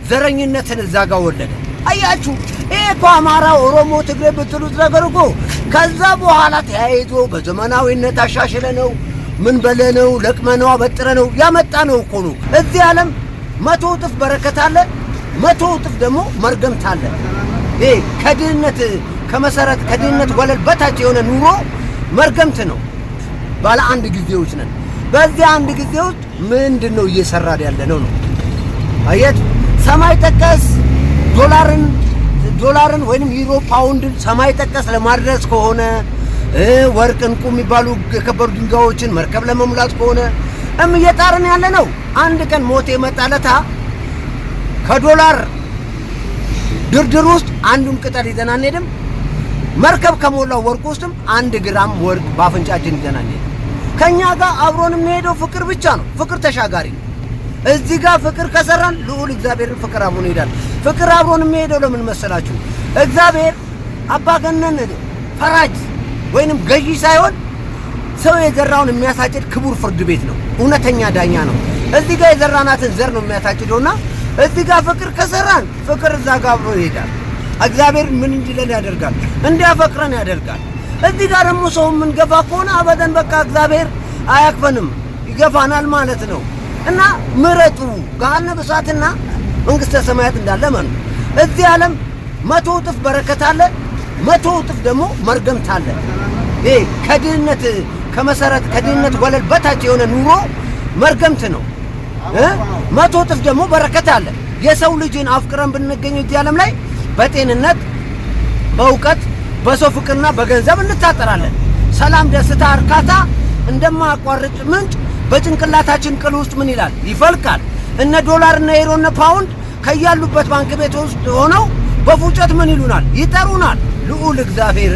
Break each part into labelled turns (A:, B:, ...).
A: ዘረኝነትን እዛ ጋር ወለደ። አያችሁ ይሄ እኮ አማራ፣ ኦሮሞ፣ ትግሬ ብትሉት ነገር እኮ ከዛ በኋላ ተያይዞ በዘመናዊነት አሻሽለ ነው ምን በለነው ለቅመነው አበጥረነው ያመጣነው እኮ ነው። እዚህ ዓለም 100 እጥፍ በረከት አለ፣ 100 እጥፍ ደግሞ መርገምት አለ። ይሄ ከድህነት ከመሰረት ከድህነት ወለል በታች የሆነ ኑሮ መርገምት ነው። ባለ አንድ ጊዜዎች ነን። በዚህ አንድ ጊዜዎች ምንድነው እየሰራን ያለነው ነው? አየት ሰማይ ጠቀስ ዶላርን ወይንም ዩሮ ፓውንድን ሰማይ ጠቀስ ለማድረስ ከሆነ ወርቅ እንቁ የሚባሉ የከበሩ ድንጋዮችን መርከብ ለመሙላት ከሆነ እየጣርን ያለነው አንድ ቀን ሞት የመጣለታ ከዶላር ድርድር ውስጥ አንዱን ቅጠል ይዘን አንሄድም። መርከብ ከሞላው ወርቅ ውስጥም 1 ግራም ወርቅ ባፍንጫችን ይዘን አንሄድም። ከኛ ጋር አብሮን የሚሄደው ፍቅር ብቻ ነው። ፍቅር ተሻጋሪ ነው። እዚህ ጋር ፍቅር ከሰራን ልዑል እግዚአብሔር ፍቅር አብሮን ይሄዳል። ፍቅር አብሮን የሚሄደው ለምን መሰላችሁ? እግዚአብሔር አባገነን ፈራጅ ወይንም ገዢ ሳይሆን ሰው የዘራውን የሚያሳጭድ ክቡር ፍርድ ቤት ነው። እውነተኛ ዳኛ ነው። እዚህ ጋር የዘራናትን ዘር ነው የሚያሳጭደውና እዚህ ጋር ፍቅር ከሰራን ፍቅር እዛ ጋር አብሮ ይሄዳል። እግዚአብሔር ምን እንዲለን ያደርጋል? እንዲያፈቅረን ያደርጋል። እዚህ ጋር ደግሞ ሰው ምን ገፋ ከሆነ አበደን በቃ እግዚአብሔር አያክፈንም ይገፋናል ማለት ነው። እና ምረጡ ገሃነመ እሳትና መንግስተ ሰማያት እንዳለ ማን እዚህ ዓለም 100 እጥፍ በረከት አለ፣ 100 እጥፍ ደግሞ መርገምት አለ። ይሄ ከድህነት ከመሰረት ከድህነት ወለል በታች የሆነ ኑሮ መርገምት ነው። 100 እጥፍ ደግሞ በረከት አለ። የሰው ልጅን አፍቅረን ብንገኝ እዚህ ዓለም ላይ በጤንነት በእውቀት በሰው ፍቅርና በገንዘብ እንታጠራለን። ሰላም፣ ደስታ፣ እርካታ እንደማያቋርጥ ምንጭ በጭንቅላታችን ቅል ውስጥ ምን ይላል ይፈልቃል። እነ ዶላር እና ዩሮ እና ፓውንድ ከያሉበት ባንክ ቤት ውስጥ ሆነው በፉጨት ምን ይሉናል ይጠሩናል። ልዑል እግዚአብሔር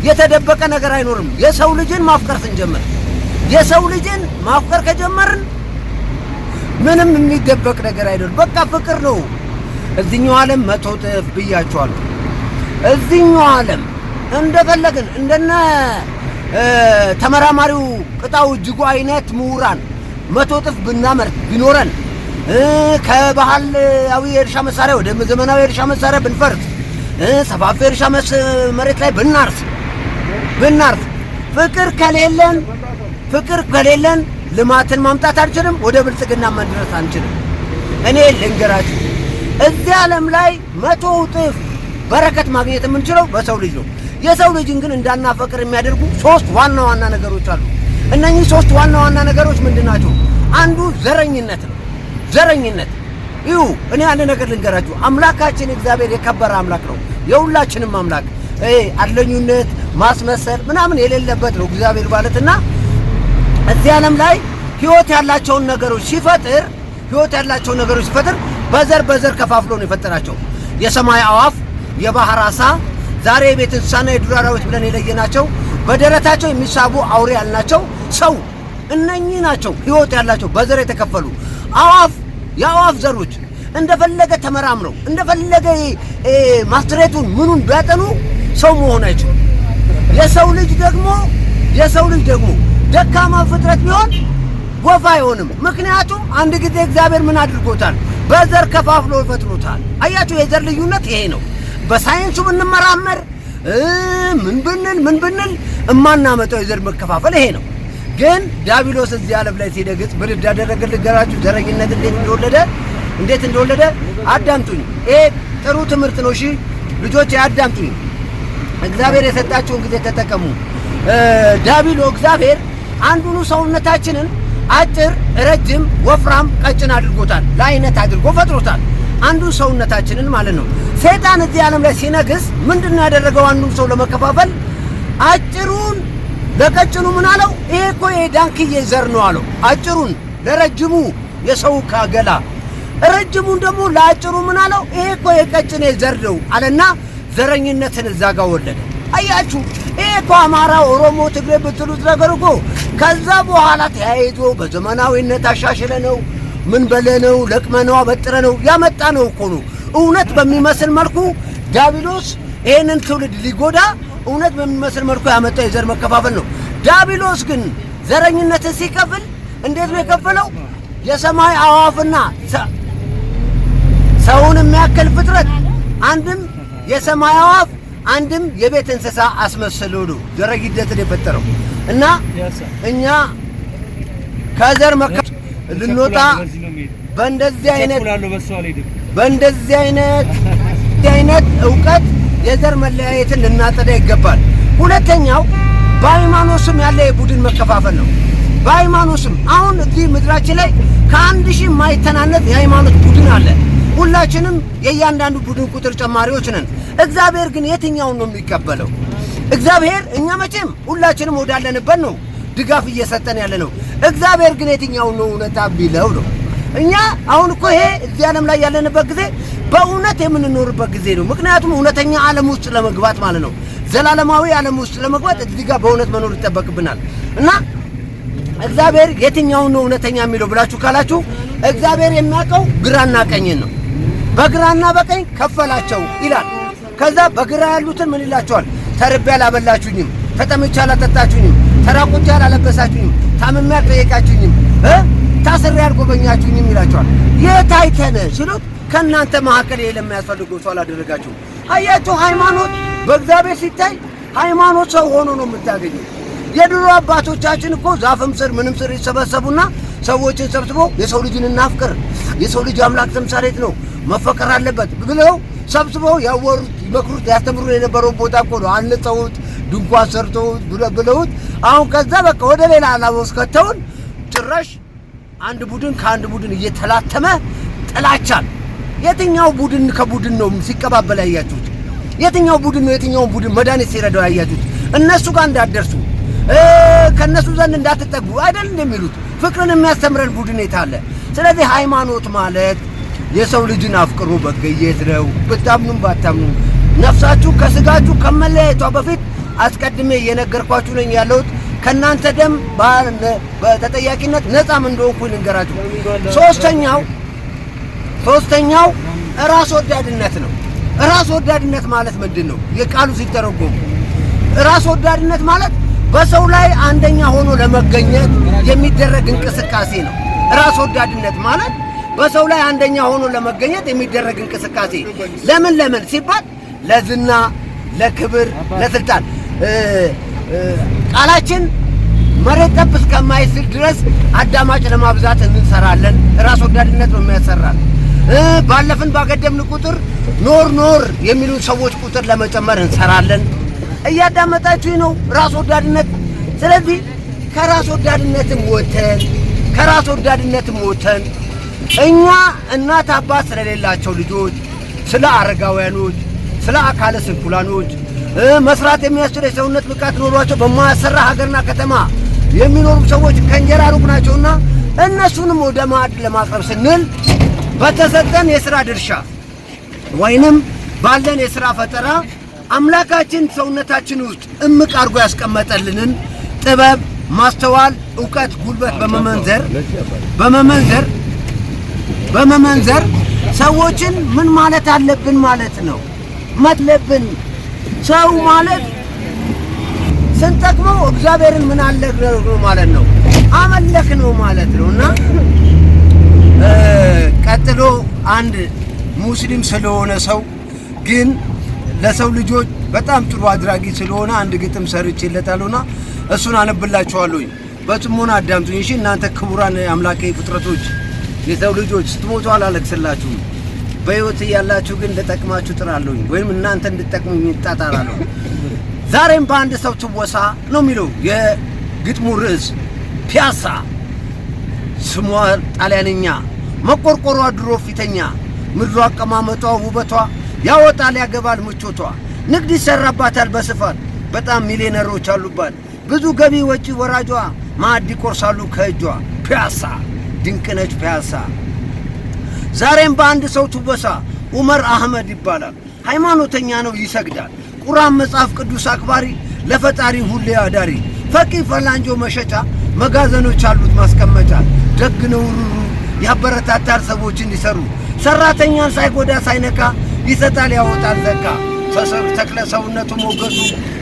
A: የተደበቀ ነገር አይኖርም። የሰው ልጅን ማፍቀር ስንጀምር የሰው ልጅን ማፍቀር ከጀመርን ምንም የሚደበቅ ነገር አይደለም። በቃ ፍቅር ነው። እዚህኛው ዓለም 100 እጥፍ ብያቸዋለሁ። እዚህኛው ዓለም እንደፈለግን እንደነ ተመራማሪው ቅጣው እጅጉ አይነት ምሁራን 100 እጥፍ ብናመርት ቢኖረን ከባህላዊ የእርሻ መሳሪያ ወደ ዘመናዊ የእርሻ መሳሪያ ብንፈርስ ሰፋፊ የእርሻ መሬት ላይ ብናርስ ፍቅር ከሌለን ልማትን ማምጣት አንችልም። ወደ ብልጽግና መድረስ አንችልም። እኔ ልንገራችሁ እዚህ ዓለም ላይ 100 እጥፍ በረከት ማግኘት የምንችለው በሰው ልጅ ነው። የሰው ልጅን ግን እንዳናፈቅር የሚያደርጉ 3 ዋና ዋና ነገሮች አሉ። እነኚህ 3 ዋና ዋና ነገሮች ምንድናቸው? አንዱ ዘረኝነት ነው። ዘረኝነት ይሁ እኔ አንድ ነገር ልንገራችሁ። አምላካችን እግዚአብሔር የከበረ አምላክ ነው። የሁላችንም አምላክ አለኙነት ማስመሰል ምናምን የሌለበት ነው እግዚአብሔር ማለትና እዚህ ዓለም ላይ ህይወት ያላቸውን ነገሮች ሲፈጥር በዘር ከፋፍሎ ነው የፈጠራቸው። የሰማይ አዋፍ፣ የባህር አሳ፣ ዛሬ የቤት እንስሳና የዱር አራዊት ብለን የለየናቸው፣ በደረታቸው የሚሳቡ አውሬ ያልናቸው ሰው እነኚህ ናቸው ህይወት ያላቸው በዘር የተከፈሉ አዋፍ። የአዋፍ ዘሮች እንደፈለገ ተመራምረው እንደፈለገ ማስትሬቱን ምኑን ቢያጠኑ ሰው መሆን አይችልም። የሰው ልጅ ደግሞ ደካማ ፍጥረት ቢሆን ወፍ አይሆንም። ምክንያቱም አንድ ጊዜ እግዚአብሔር ምን አድርጎታል? በዘር ከፋፍሎ ፈጥሮታል። አያችሁ የዘር ልዩነት ይሄ ነው። በሳይንሱ ብንመራመር ምን ብንል እማናመጣው የዘር መከፋፈል ይሄ ነው። ግን ዲያብሎስ እዚህ ዓለም ላይ ሲደግጽ ምን እንዳደረገ ልንገራችሁ። ዘረኝነት እንዴት እንደወለደ አዳምጡኝ። ይሄ ጥሩ ትምህርት ነው። እሺ ልጆች አዳምጡኝ። እግዚአብሔር የሰጣችሁን ጊዜ ተጠቀሙ። እግዚአብሔር አንዱን ሰውነታችንን አጭር፣ ረጅም፣ ወፍራም፣ ቀጭን አድርጎታል። ለአይነት አድርጎ ፈጥሮታል። አንዱ ሰውነታችንን ማለት ነው። ሰይጣን እዚህ ዓለም ላይ ሲነግስ ምንድነው ያደረገው? አንዱን ሰው ለመከፋፈል አጭሩን ለቀጭኑ ምን አለው? ይሄ እኮ የዳንክዬ ዘር ነው አለው። አጭሩን ለረጅሙ የሰው ካገላ፣ ረጅሙን ደግሞ ለአጭሩ ምን አለው? ይሄ እኮ የቀጭኔ ዘር ነው አለና ዘረኝነትን እዛ ጋር ወለደ። አያችሁ ይሄ እኮ አማራ፣ ኦሮሞ፣ ትግሬ ብትሉት ነገር እኮ ከዛ በኋላ ተያይዞ በዘመናዊነት አሻሽለ ነው ምን በለነው ለቅመነው አበጥረነው ያመጣነው እኮ ነው። እውነት በሚመስል መልኩ ዲያብሎስ ይሄንን ትውልድ ሊጎዳ እውነት በሚመስል መልኩ ያመጣው የዘር መከፋፈል ነው። ዲያብሎስ ግን ዘረኝነትን ሲከፍል እንዴት ነው የከፈለው? የሰማይ አዋፍና ሰውን ሰውን የሚያክል ፍጥረት አንድም የሰማይ አዋፍ አንድም የቤት እንስሳ አስመስለው ነው ዘረጊደትን የፈጠረው እና እኛ ከዘር ልንወጣ በእንደዚህ አይነት ዕውቀት የዘር መለያየትን ልናጠዳ ይገባል። ሁለተኛው በሃይማኖትም ያለ የቡድን መከፋፈል ነው። በሃይማኖትም አሁን እዚህ ምድራችን ላይ ከ1000 የማይተናነስ የሃይማኖት ቡድን አለ። ሁላችንም የእያንዳንዱ ቡድን ቁጥር ጨማሪዎች ነን። እግዚአብሔር ግን የትኛውን ነው የሚቀበለው? እግዚአብሔር እኛ መቼም ሁላችንም ወዳለንበት ነው ድጋፍ እየሰጠን ያለ ነው። እግዚአብሔር ግን የትኛውን ነው እውነታ ቢለው ነው? እኛ አሁን እኮ ይሄ እዚህ ዓለም ላይ ያለንበት ጊዜ በእውነት የምንኖርበት ጊዜ ነው። ምክንያቱም እውነተኛ ዓለም ውስጥ ለመግባት ማለት ነው፣ ዘላለማዊ ዓለም ውስጥ ለመግባት እዚህ ጋር በእውነት መኖር ይጠበቅብናል። እና እግዚአብሔር የትኛውን ነው እውነተኛ የሚለው ብላችሁ ካላችሁ እግዚአብሔር የሚያውቀው ግራና ቀኝን ነው። በግራና በቀኝ ከፈላቸው ይላል። ከዛ በግራ ያሉትን ምን ይላቸዋል? ተርቤ አላበላችሁኝም፣ ተጠምቼ አላጠጣችሁኝም፣ ተራቁቼ አላለበሳችሁኝም፣ ታምሜ አልጠየቃችሁኝም፣ ታስሬ አልጎበኛችሁኝም ይላቸዋል። የት አይተን ሲሉት ከእናንተ መካከል ይሄ ለሚያስፈልገው ሰው አላደረጋችሁ። አያችሁ፣ ሃይማኖት በእግዚአብሔር ሲታይ ሃይማኖት ሰው ሆኖ ነው የምታገኘው። የድሮ አባቶቻችን እኮ ዛፍም ስር ምንም ስር ይሰበሰቡና ሰዎችን ሰብስበው የሰው ልጅን እናፍቅር፣ የሰው ልጅ አምላክ ተምሳሌት ነው መፈቀር አለበት ብለው ሰብስበው ያወሩት ይመክሩት ያስተምሩ የነበረው ቦታ እኮ ነው። አንተውት ድንኳን ሰርተውት ብለውት አሁን ከዛ በቃ ወደ ሌላ ዓላማ ከተውን ጭራሽ አንድ ቡድን ከአንድ ቡድን እየተላተመ ጥላቻን የትኛው ቡድን ከቡድን ነው ሲቀባበል ያያችሁት? የትኛው ቡድን ነው የትኛው ቡድን መድኃኒት ሲረዳው ያያችሁት? እነሱ ጋር እንዳትደርሱ ከነሱ ዘንድ እንዳትጠጉ አይደል እንደሚሉት ፍቅርን የሚያስተምረን ቡድን የታለ? ስለዚህ ሃይማኖት ማለት የሰው ልጅን አፍቅሩ በገየት ነው። ብታምኑም ባታምኑ ነፍሳችሁ ከስጋችሁ ከመለያየቷ በፊት አስቀድሜ እየነገርኳችሁ ነኝ ያለሁት ከናንተ ደም በተጠያቂነት ነፃም እንደሆንኩ ልንገራችሁ። ሶስተኛው ራስ ወዳድነት ነው። ራስ ወዳድነት ማለት ምንድን ነው? የቃሉ ሲተረጎም ራስ ወዳድነት ማለት በሰው ላይ አንደኛ ሆኖ ለመገኘት የሚደረግ እንቅስቃሴ ነው። ራስ ወዳድነት ማለት በሰው ላይ አንደኛ ሆኖ ለመገኘት የሚደረግ እንቅስቃሴ። ለምን ሲባል ለዝና፣ ለክብር፣ ለስልጣን ቃላችን መሬት ጠብ እስከማይስል ድረስ አዳማጭ ለማብዛት እንሰራለን። ራስ ወዳድነት ነው የሚያሰራን። ባለፍን ባገደምን ቁጥር ኖር የሚሉ ሰዎች ቁጥር ለመጨመር እንሰራለን። እያዳመጣችሁ ነው ራስ ወዳድነት። ስለዚህ ከራስ ወዳድነትም ወተን እኛ እናት አባት ስለሌላቸው ልጆች፣ ስለ አረጋውያኖች፣ ስለ አካለ ስንኩላኖች መስራት የሚያስችል የሰውነት ብቃት ኖሯቸው በማያሰራ ሀገርና ከተማ የሚኖሩ ሰዎች ከእንጀራ ሩቅ ናቸውና እነሱንም ወደ ማዕድ ለማቅረብ ስንል በተሰጠን የሥራ ድርሻ ወይንም ባለን የሥራ ፈጠራ አምላካችን ሰውነታችን ውስጥ እምቅ አድርጎ ያስቀመጠልንን ጥበብ፣ ማስተዋል፣ ዕውቀት፣ ጉልበት በመመንዘር ሰዎችን ምን ማለት አለብን ማለት ነው መጥለብን ሰው ማለት ስንጠቅመው እግዚአብሔርን ምን አለክ ነው ማለት ነው፣ አመለክ ነው ማለት ነውና ቀጥሎ አንድ ሙስሊም ስለሆነ ሰው ግን ለሰው ልጆች በጣም ጥሩ አድራጊ ስለሆነ አንድ ግጥም ሰርቼለታለሁና እሱን አነብላችኋለሁ። በጥሞና አዳምጡኝ እሺ። እናንተ ክቡራን አምላኬ ፍጥረቶች የሰው ልጆች ስትሞቱ አላለቅስላችሁም። በሕይወት ያላችሁ ግን ለጠቅማችሁ ጥራለሁ ወይም እናንተ እንድትጠቅሙኝ እጣጣራለሁ። ዛሬም በአንድ ሰው ትወሳ ነው የሚለው የግጥሙ ርዕስ። ፒያሳ ስሟ ጣሊያንኛ፣ መቆርቆሯ ድሮ ፊተኛ፣ ምድሯ አቀማመጧ ውበቷ ያወጣል ያገባል ምቾቷ፣ ንግድ ይሰራባታል በስፋት በጣም ሚሊዮነሮች አሉባት፣ ብዙ ገቢ ወጪ ወራጇ ማዕድ ይቆርሳሉ ከእጇ። ፒያሳ ድንቅነች ፒያሳ። ዛሬም በአንድ ሰው ትወሳ ዑመር አህመድ ይባላል። ሃይማኖተኛ ነው ይሰግዳል፣ ቁርአን መጽሐፍ ቅዱስ አክባሪ፣ ለፈጣሪ ሁሌ አዳሪ፣ ፈቂ ፈላንጆ መሸጫ፣ መጋዘኖች አሉት ማስቀመጫ፣ ደግ ነው ሩሩ ያበረታታል ሰዎች እንዲሰሩ፣ ሰራተኛን ሳይጎዳ ሳይነካ ይሰጣል ያወጣል ዘካ፣ ተክለ ሰውነቱ ሞገሱ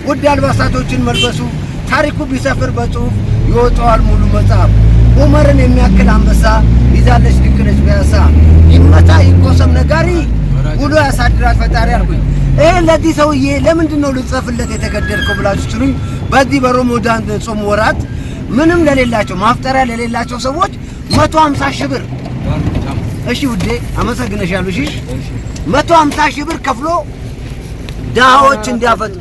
A: ውድ አልባሳቶችን መልበሱ፣ ታሪኩ ቢሰፍር በጽሁፍ ይወጣዋል ሙሉ መጽሐፍ። ዑመርን የሚያክል አንበሳ ይዛለች ድንቅነች ፒያሳ፣ ይመታ ይቆሰም ነጋሪ ያሳድራት ፈጣሪ አልኩኝ። ለዚህ ሰውዬ ለምንድን ነው ልጽፍለት የተገደድከው ብላችሁ ትሉኝ። በዚህ በረመዳን ጾም ወራት ምንም ለሌላቸው ማፍጠሪያ ለሌላቸው ሰዎች 150 ሺህ ብር እሺ ውዴ አመሰግነሻለሁ። እሺ 150 ሺህ ብር ከፍሎ ዳዎች እንዲያፈጡ